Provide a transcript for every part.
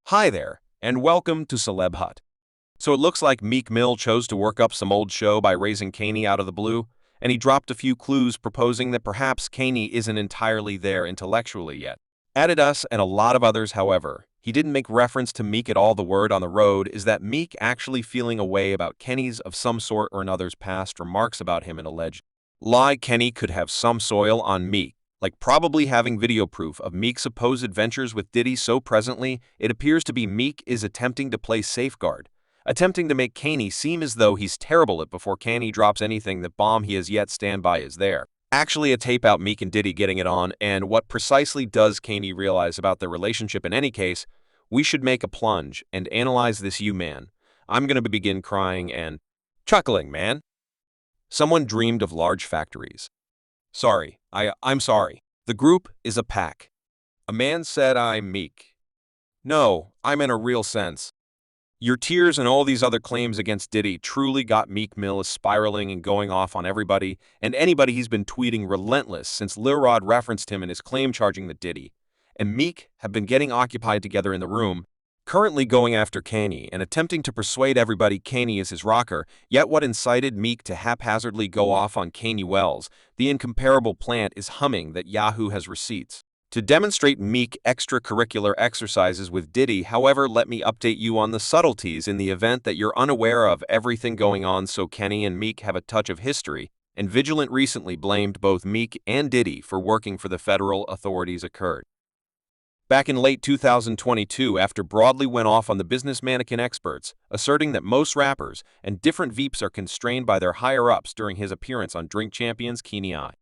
Hi there, and welcome to Celeb Hut. So it looks like Meek Mill chose to work up some old show by raising Kanye out of the blue, and he dropped a few clues proposing that perhaps Kanye isn't entirely there intellectually yet. Adidas and a lot of others, however, he didn't make reference to Meek at all. The word on the road is that Meek actually feeling a way about Kanye's of some sort or another's past remarks about him and alleged lie Kanye could have some soil on Meek, like probably having video proof of Meek's supposed adventures with Diddy. So presently, it appears to be Meek is attempting to play safeguard, attempting to make Kanye seem as though he's terrible at before Kanye drops anything that bomb he has yet stand by is there. Actually a tape out Meek and Diddy getting it on, and what precisely does Kanye realize about their relationship? In any case, we should make a plunge and analyze this. Man. I'm gonna begin crying and chuckling, man. Someone dreamed of large factories. Sorry, I'm sorry. The group is a pack. A man said I'm Meek. No, I'm in a real sense. Your tears and all these other claims against Diddy truly got Meek Mill spiraling and going off on everybody and anybody. He's been tweeting relentless since Lil Rod referenced him in his claim, charging that Diddy and Meek have been getting occupied together in the room, currently going after Kanye and attempting to persuade everybody Kanye is his rocker. Yet what incited Meek to haphazardly go off on Kanye Wells? The incomparable plant is humming that Yahoo has receipts to demonstrate Meek extracurricular exercises with Diddy. However, let me update you on the subtleties in the event that you're unaware of everything going on. So Kanye and Meek have a touch of history, and Vigilant recently blamed both Meek and Diddy for working for the federal authorities. Occurred back in late 2022 after broadly went off on the business mannequin experts, asserting that most rappers and different VIPs are constrained by their higher-ups during his appearance on Drink Champions. Kanye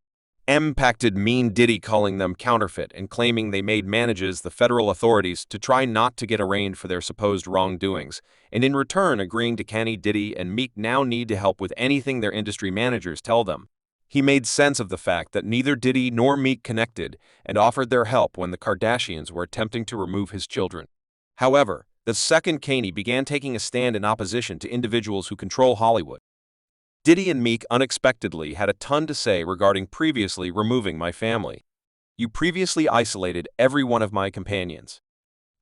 impacted Mean Diddy, calling them counterfeit and claiming they made manages the federal authorities to try not to get arraigned for their supposed wrongdoings, and in return agreeing to Kanye, Diddy, and Meek now need to help with anything their industry managers tell them. He made sense of the fact that neither Diddy nor Meek connected and offered their help when the Kardashians were attempting to remove his children. However, the second Kanye began taking a stand in opposition to individuals who control Hollywood. Diddy and Meek unexpectedly had a ton to say regarding previously removing my family. You previously isolated every one of my companions.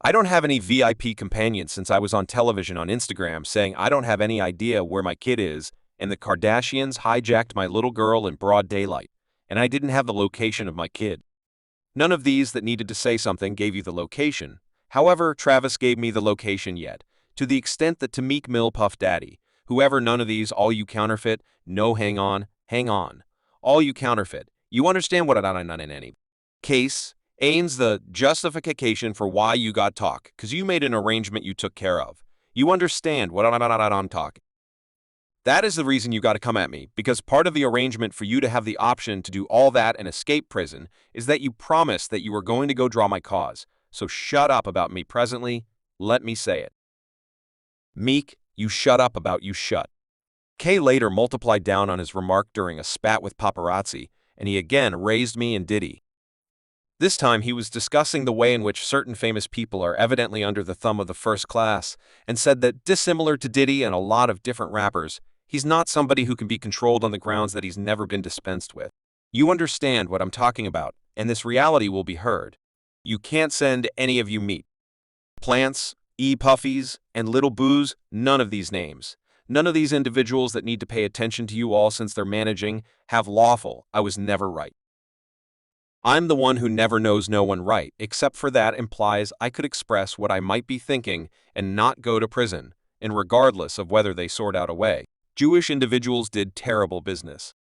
I don't have any VIP companions since I was on television on Instagram saying I don't have any idea where my kid is, and the Kardashians hijacked my little girl in broad daylight, and I didn't have the location of my kid. None of these that needed to say something gave you the location. However, Travis gave me the location yet, to the extent that to Meek Mill, Puff Daddy, whoever, none of these, all you counterfeit, no, hang on, all you counterfeit. You understand what I'm not in any case, aims the justification for why you got talk, cause you made an arrangement you took care of. You understand what I'm talking. That is the reason you got to come at me, because part of the arrangement for you to have the option to do all that and escape prison is that you promised that you were going to go draw my cause. So shut up about me presently, let me say it. Meek, you shut up about you shut. K later multiplied down on his remark during a spat with paparazzi, and he again raised me and Diddy. This time he was discussing the way in which certain famous people are evidently under the thumb of the first class, and said that, dissimilar to Diddy and a lot of different rappers, he's not somebody who can be controlled on the grounds that he's never been dispensed with. You understand what I'm talking about, and this reality will be heard. You can't send any of you meat. Plants, E-Puffies, and Little Boos, none of these names. None of these individuals that need to pay attention to you all since they're managing, have lawful, I was never right. I'm the one who never knows no one right, except for that implies I could express what I might be thinking and not go to prison, and regardless of whether they sort out a way. Jewish individuals did terrible business.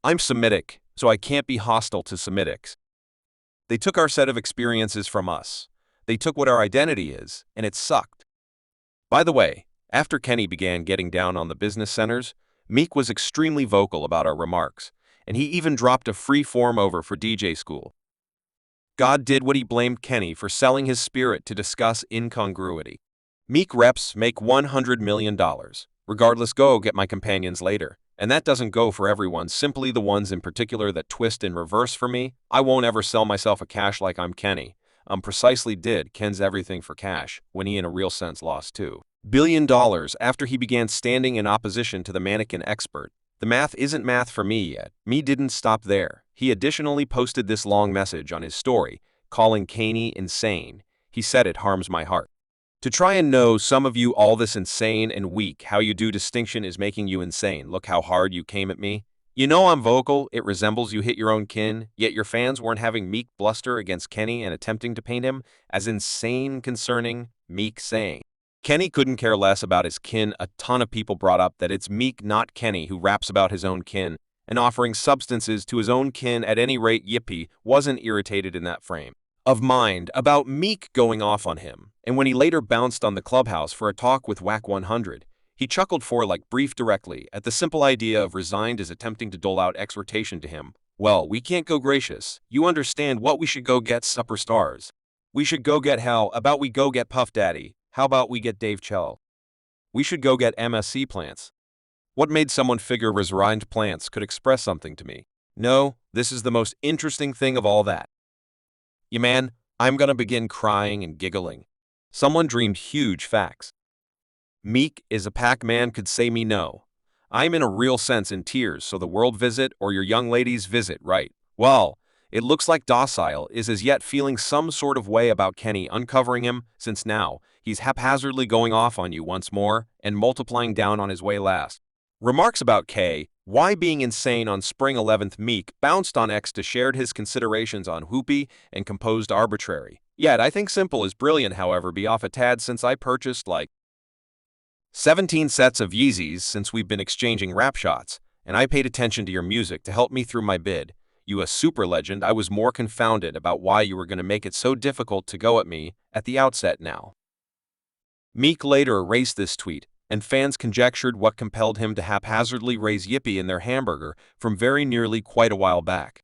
I'm Semitic, so I can't be hostile to Semitics. They took our set of experiences from us. They took what our identity is, and it sucked. By the way, after Kanye began getting down on the business centers, Meek was extremely vocal about our remarks, and he even dropped a free form over for DJ school. God did what he blamed Kanye for selling his spirit to discuss incongruity. Meek reps make $100 million. Regardless, go get my companions later. And that doesn't go for everyone, simply the ones in particular that twist in reverse for me. I won't ever sell myself a cash like I'm Kanye. Precisely did Ken's everything for cash, when he in a real sense lost $2 billion after he began standing in opposition to the mannequin expert. The math isn't math for me yet. Me didn't stop there. He additionally posted this long message on his story, calling Kanye insane. He said it harms my heart. To try and know some of you all this insane and weak, how you do distinction is making you insane. Look how hard you came at me. You know I'm vocal, it resembles you hit your own kin, yet your fans weren't having Meek bluster against Kenny and attempting to paint him as insane concerning Meek saying. Kenny couldn't care less about his kin. A ton of people brought up that it's Meek, not Kenny, who raps about his own kin, and offering substances to his own kin at any rate. Yippee wasn't irritated in that frame of mind about Meek going off on him, and when he later bounced on the Clubhouse for a talk with Whack 100, he chuckled for like brief directly at the simple idea of resigned is attempting to dole out exhortation to him. Well, we can't go gracious. You understand what we should go get superstars. We should go get how about we go get Puff Daddy? How about we get Dave Chappelle? We should go get MSC Plants. What made someone figure resigned plants could express something to me? No, this is the most interesting thing of all that. Yeah, man, I'm gonna begin crying and giggling. Someone dreamed huge facts. Meek is a Pac-Man could say me no. I'm in a real sense in tears, so the world visit or your young ladies visit, right? Well, it looks like Docile is as yet feeling some sort of way about Kenny uncovering him, since now he's haphazardly going off on you once more and multiplying down on his way last. Remarks about Why being insane on Spring 11th. Meek bounced on X to shared his considerations on Whoopi and composed arbitrary. Yet I think simple is brilliant, however, be off a tad since I purchased like 17 sets of Yeezys since we've been exchanging rap shots, and I paid attention to your music to help me through my bid. You a super legend. I was more confounded about why you were going to make it so difficult to go at me at the outset now. Meek later erased this tweet, and fans conjectured what compelled him to haphazardly raise Yippee in their hamburger from very nearly quite a while back.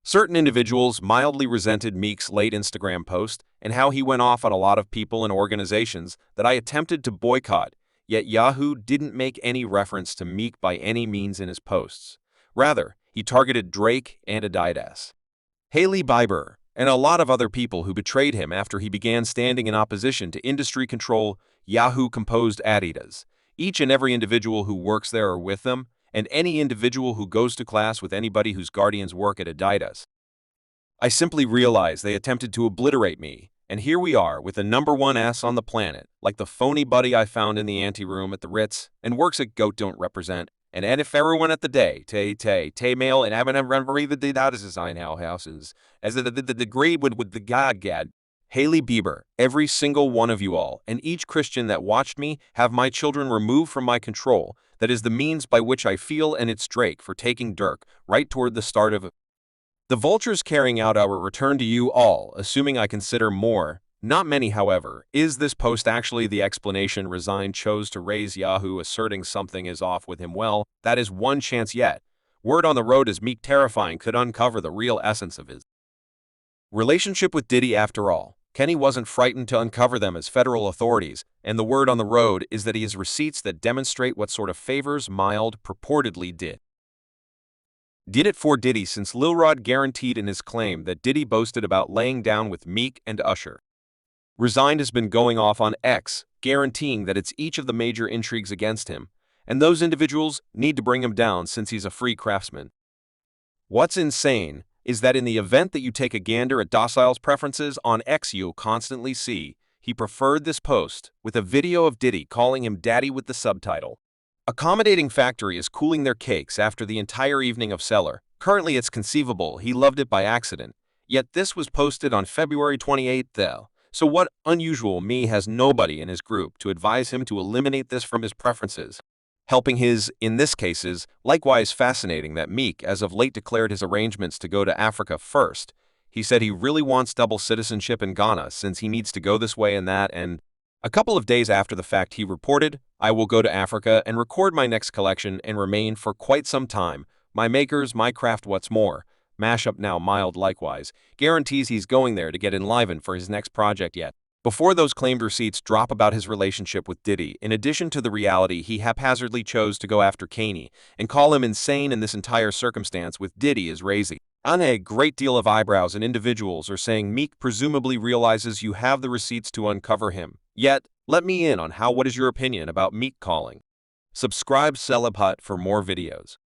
Certain individuals mildly resented Meek's late Instagram post and how he went off on a lot of people and organizations that I attempted to boycott, yet Yahoo didn't make any reference to Meek by any means in his posts. Rather, he targeted Drake and Adidas, Hailey Bieber, and a lot of other people who betrayed him after he began standing in opposition to industry control. Yahoo composed Adidas, each and every individual who works there or with them, and any individual who goes to class with anybody whose guardians work at Adidas. I simply realized they attempted to obliterate me, and here we are with the #1 ass on the planet, like the phony buddy I found in the anteroom at the Ritz and works at Goat Don't Represent, and if everyone at the day, Tay mail and having the Adidas design houses, as the degree with the gad. Hailey Bieber, every single one of you all, and each Christian that watched me have my children removed from my control. That is the means by which I feel, and it's Drake for taking Dirk right toward the start of the vultures carrying out our return to you all, assuming I consider more, not many however. Is this post actually the explanation Resigned chose to raise Yahoo asserting something is off with him? Well, that is one chance yet. Word on the road is Meek terrifying could uncover the real essence of his relationship with Diddy. After all, Kenny wasn't frightened to uncover them as federal authorities, and the word on the road is that he has receipts that demonstrate what sort of favors Mild purportedly did it for Diddy, since Lil Rod guaranteed in his claim that Diddy boasted about laying down with Meek and Usher. Resigned has been going off on X, guaranteeing that it's each of the major intrigues against him, and those individuals need to bring him down since he's a free craftsman. What's insane is that in the event that you take a gander at Docile's preferences on X, you'll constantly see he preferred this post with a video of Diddy calling him daddy with the subtitle, "Accommodating Factory is cooling their cakes after the entire evening of Cellar. Currently it's conceivable he loved it by accident, yet this was posted on February 28th though. So what unusual me has nobody in his group to advise him to eliminate this from his preferences. Helping his, in this cases, likewise fascinating that Meek as of late declared his arrangements to go to Africa first. He said he really wants double citizenship in Ghana since he needs to go this way and that, and a couple of days after the fact he reported, "I will go to Africa and record my next collection and remain for quite some time. My makers, my craft, what's more." Mashup now Mild likewise guarantees he's going there to get enlivened for his next project yet. Before those claimed receipts drop about his relationship with Diddy, in addition to the reality he haphazardly chose to go after Kanye and call him insane in this entire circumstance with Diddy is raising on a great deal of eyebrows, and individuals are saying Meek presumably realizes you have the receipts to uncover him. Yet, let me in on what is your opinion about Meek calling. Subscribe Celeb Hut for more videos.